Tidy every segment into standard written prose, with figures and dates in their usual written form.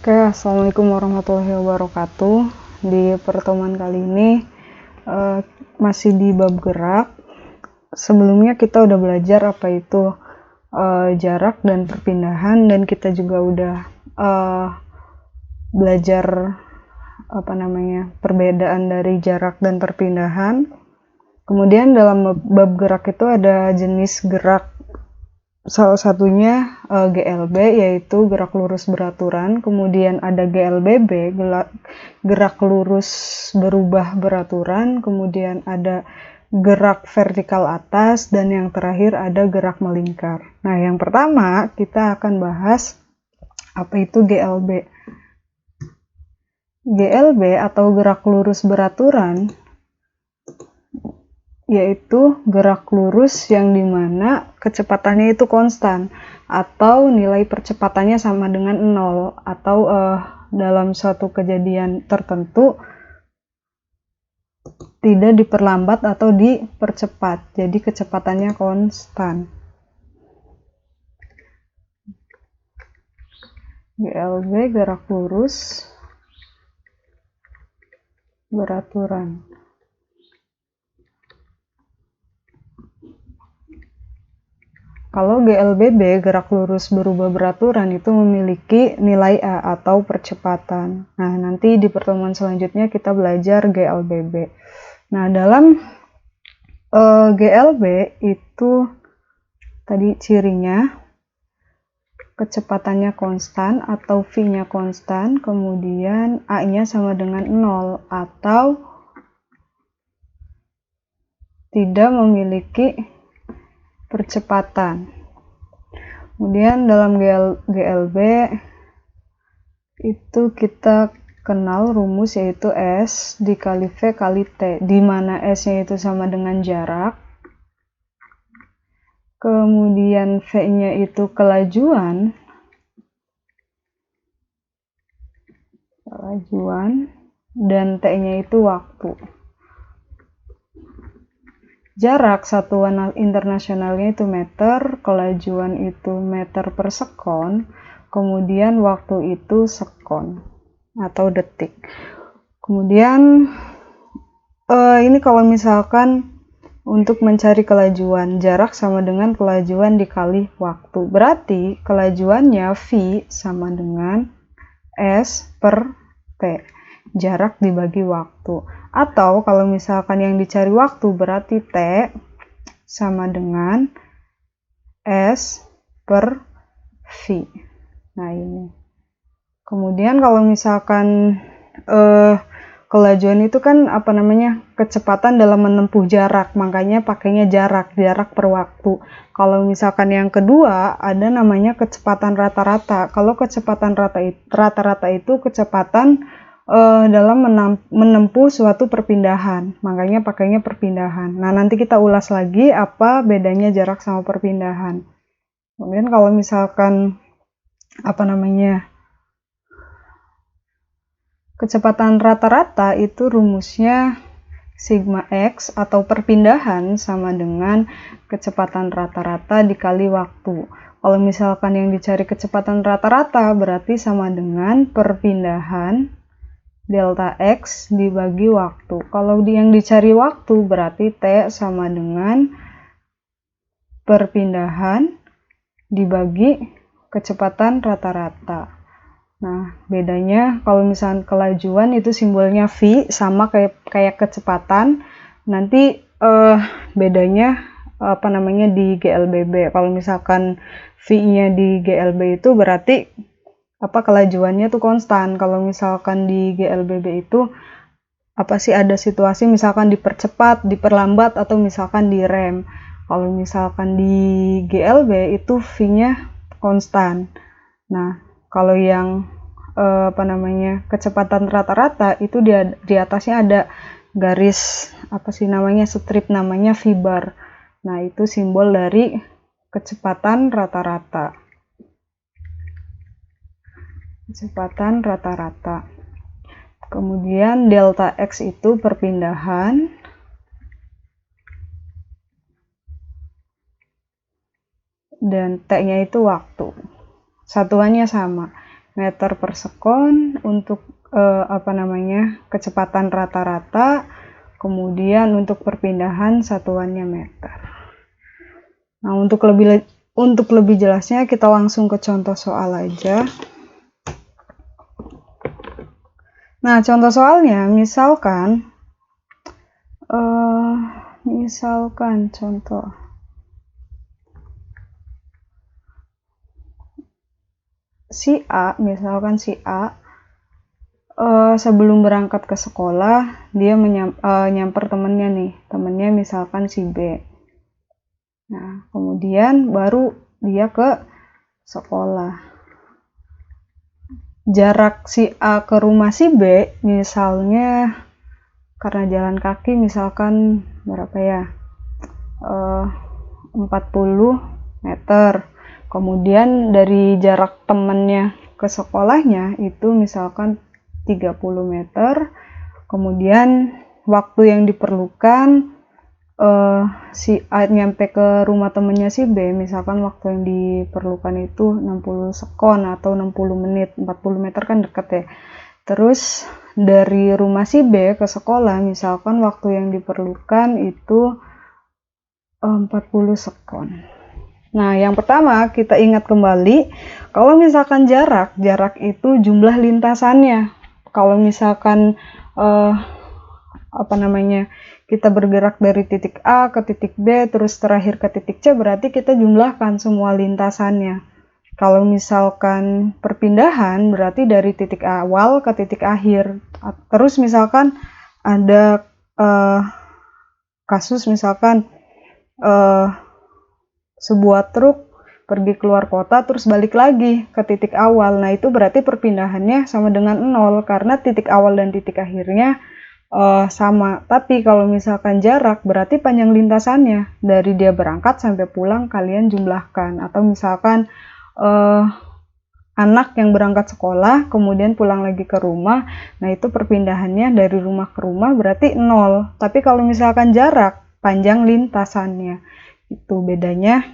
Oke, assalamualaikum warahmatullahi wabarakatuh. Di pertemuan kali ini masih di bab gerak. Sebelumnya kita udah belajar apa itu jarak dan perpindahan, dan kita juga udah belajar perbedaan dari jarak dan perpindahan. Kemudian dalam bab gerak itu ada jenis gerak. Salah satunya GLB, yaitu gerak lurus beraturan. Kemudian ada GLBB, gerak lurus berubah beraturan. Kemudian ada gerak vertikal atas, dan yang terakhir ada gerak melingkar. Nah, yang pertama kita akan bahas apa itu GLB. GLB atau gerak lurus beraturan yaitu gerak lurus yang dimana kecepatannya itu konstan atau nilai percepatannya sama dengan 0, atau dalam suatu kejadian tertentu tidak diperlambat atau dipercepat, jadi kecepatannya konstan. GLB gerak lurus beraturan. Kalau GLBB, gerak lurus berubah beraturan, itu memiliki nilai A atau percepatan. Nah, nanti di pertemuan selanjutnya kita belajar GLBB. Nah, dalam GLB itu tadi cirinya kecepatannya konstan atau V-nya konstan, kemudian A-nya sama dengan 0 atau tidak memiliki percepatan. Kemudian dalam GLB itu kita kenal rumus, yaitu S dikali V kali T, di mana S-nya itu sama dengan jarak, kemudian V-nya itu kelajuan, dan T-nya itu waktu. Jarak satuan internasionalnya itu meter, kelajuan itu meter per sekon, kemudian waktu itu sekon atau detik. Kemudian ini kalau misalkan untuk mencari kelajuan, jarak sama dengan kelajuan dikali waktu. Berarti kelajuannya V sama dengan S per T, jarak dibagi waktu. Atau kalau misalkan yang dicari waktu, berarti T sama dengan S per V. Nah, ini. Kemudian kalau misalkan kelajuan itu kan kecepatan dalam menempuh jarak, makanya pakainya jarak per waktu. Kalau misalkan yang kedua ada namanya kecepatan rata-rata. Kalau kecepatan rata-rata itu kecepatan dalam menempuh suatu perpindahan, makanya pakainya perpindahan. Nah, nanti kita ulas lagi apa bedanya jarak sama perpindahan. Kemudian kalau misalkan kecepatan rata-rata itu rumusnya sigma X atau perpindahan sama dengan kecepatan rata-rata dikali waktu. Kalau misalkan yang dicari kecepatan rata-rata berarti sama dengan perpindahan delta X dibagi waktu. Kalau yang dicari waktu berarti T sama dengan perpindahan dibagi kecepatan rata-rata. Nah, bedanya kalau misalnya kelajuan itu simbolnya V sama kayak kecepatan. Nanti bedanya di GLBB. Kalau misalkan V-nya di GLB itu berarti kelajuannya tuh konstan. Kalau misalkan di GLBB itu ada situasi misalkan dipercepat, diperlambat, atau misalkan direm. Kalau misalkan di GLB itu V-nya konstan. Nah, kalau yang kecepatan rata-rata itu di atasnya ada garis strip namanya V-bar. Nah, itu simbol dari kecepatan rata-rata. Kecepatan rata-rata. Kemudian delta X itu perpindahan, dan T-nya itu waktu. Satuannya sama. meter per sekon untuk kecepatan rata-rata, kemudian untuk perpindahan satuannya meter. Nah, untuk lebih jelasnya kita langsung ke contoh soal aja. Nah, contoh soalnya misalkan contoh si A, sebelum berangkat ke sekolah dia nyamper temennya nih, temennya misalkan si B. Nah, kemudian baru dia ke sekolah. Jarak si A ke rumah si B misalnya karena jalan kaki misalkan berapa ya, 40 meter. Kemudian dari jarak temennya ke sekolahnya itu misalkan 30 meter. Kemudian waktu yang diperlukan si A nyampe ke rumah temennya si B, misalkan waktu yang diperlukan itu 60 sekon atau 60 menit. 40 meter kan deket ya. Terus dari rumah si B ke sekolah misalkan waktu yang diperlukan itu 40 sekon. Nah, yang pertama kita ingat kembali, kalau misalkan jarak itu jumlah lintasannya. Kalau misalkan kita bergerak dari titik A ke titik B terus terakhir ke titik C, berarti kita jumlahkan semua lintasannya. Kalau misalkan perpindahan berarti dari titik awal ke titik akhir. Terus misalkan ada kasus misalkan sebuah truk pergi keluar kota terus balik lagi ke titik awal. Nah, itu berarti perpindahannya sama dengan 0 karena titik awal dan titik akhirnya sama. Tapi kalau misalkan jarak berarti panjang lintasannya. Dari dia berangkat sampai pulang kalian jumlahkan. Atau misalkan anak yang berangkat sekolah kemudian pulang lagi ke rumah, nah itu perpindahannya dari rumah ke rumah berarti 0. Tapi kalau misalkan jarak panjang lintasannya, itu bedanya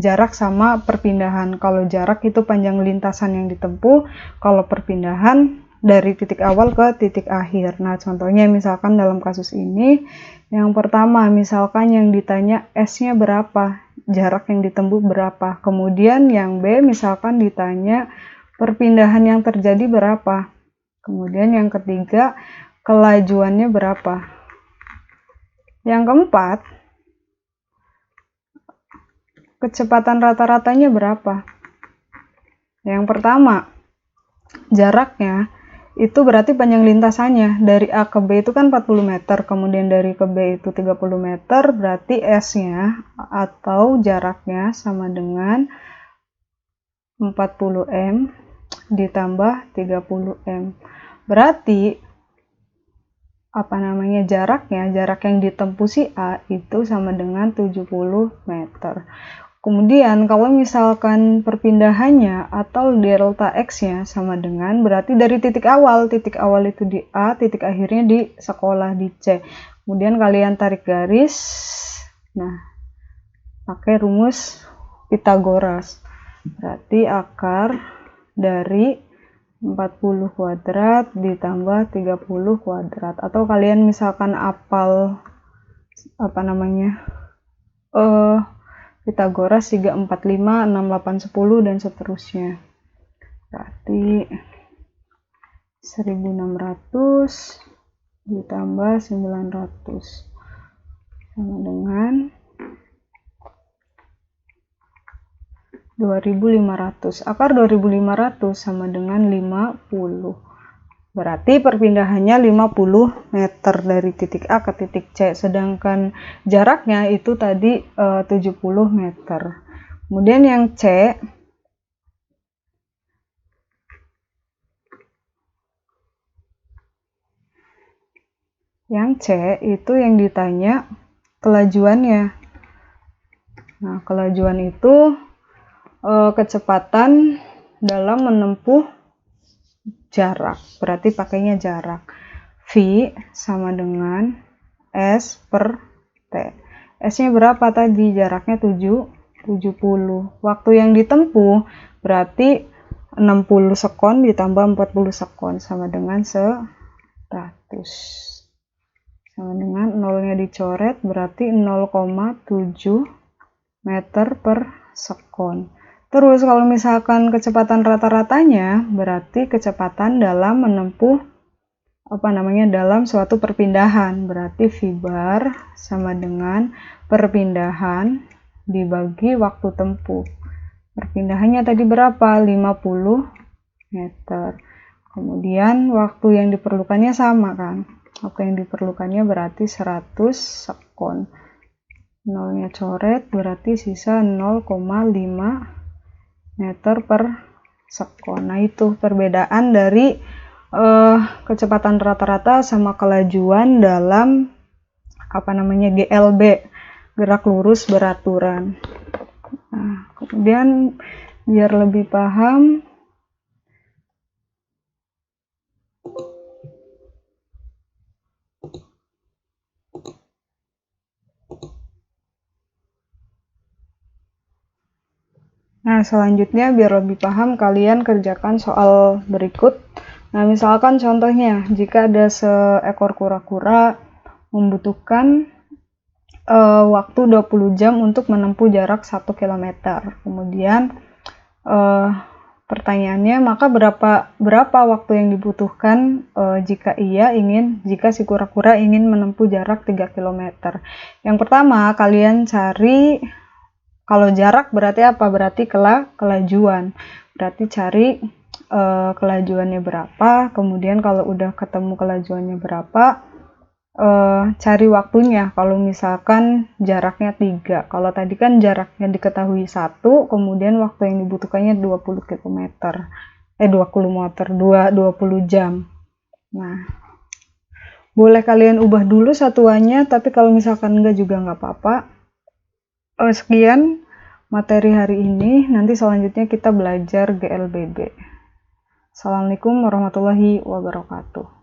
jarak sama perpindahan. Kalau jarak itu panjang lintasan yang ditempuh, kalau perpindahan dari titik awal ke titik akhir. Nah, contohnya misalkan dalam kasus ini, yang pertama misalkan yang ditanya S-nya berapa, jarak yang ditempuh berapa. Kemudian yang B misalkan ditanya perpindahan yang terjadi berapa. Kemudian yang ketiga kelajuannya berapa. Yang keempat, kecepatan rata-ratanya berapa. Yang pertama, jaraknya itu berarti panjang lintasannya. Dari A ke B itu kan 40 meter, kemudian dari ke B itu 30 meter, berarti S-nya atau jaraknya sama dengan 40 M ditambah 30 M. Berarti jarak yang ditempuh si A itu sama dengan 70 meter. Kemudian kalau misalkan perpindahannya atau delta X-nya sama dengan berarti dari titik awal itu di A, titik akhirnya di sekolah di C. Kemudian kalian tarik garis. Nah, pakai rumus Pythagoras. Berarti akar dari 40 kuadrat ditambah 30 kuadrat. Atau kalian misalkan apal Pythagoras 3, 4, 5, 6, 8, 10 dan seterusnya. Berarti 1600 ditambah 900 sama dengan 2500. Akar 2500 sama dengan 50. Berarti perpindahannya 50 meter dari titik A ke titik C. Sedangkan jaraknya itu tadi 70 meter. Kemudian yang C, itu yang ditanya kelajuannya. Nah, kelajuan itu kecepatan dalam menempuh jarak, berarti pakainya jarak. V sama dengan S per T. S-nya berapa tadi? Jaraknya 70. Waktu yang ditempuh berarti 60 sekon ditambah 40 sekon sama dengan 100. Sama dengan nolnya dicoret, berarti 0,7 meter per sekon. Terus kalau misalkan kecepatan rata-ratanya, berarti kecepatan dalam menempuh dalam suatu perpindahan. Berarti V bar sama dengan perpindahan dibagi waktu tempuh. Perpindahannya tadi berapa? 50 meter. Kemudian waktu yang diperlukannya sama kan? Waktu yang diperlukannya berarti 100 sekon. Nolnya coret, berarti sisa 0,5 meter per sekon. Nah, itu perbedaan dari kecepatan rata-rata sama kelajuan dalam GLB, gerak lurus beraturan. Nah, kemudian biar lebih paham, nah, selanjutnya biar lebih paham, kalian kerjakan soal berikut. Nah, misalkan contohnya, jika ada seekor kura-kura membutuhkan waktu 20 jam untuk menempuh jarak 1 km. Kemudian pertanyaannya, maka berapa waktu yang dibutuhkan jika si kura-kura ingin menempuh jarak 3 km. Yang pertama, kalian cari, kalau jarak berarti apa? Berarti kelajuan. Berarti cari kelajuannya berapa, kemudian kalau udah ketemu kelajuannya berapa, cari waktunya. Kalau misalkan jaraknya 3, kalau tadi kan jaraknya diketahui 1, kemudian waktu yang dibutuhkannya 20 jam. Nah, boleh kalian ubah dulu satuannya, tapi kalau misalkan enggak juga nggak apa-apa. Sekian materi hari ini, nanti selanjutnya kita belajar GLBB. Assalamualaikum warahmatullahi wabarakatuh.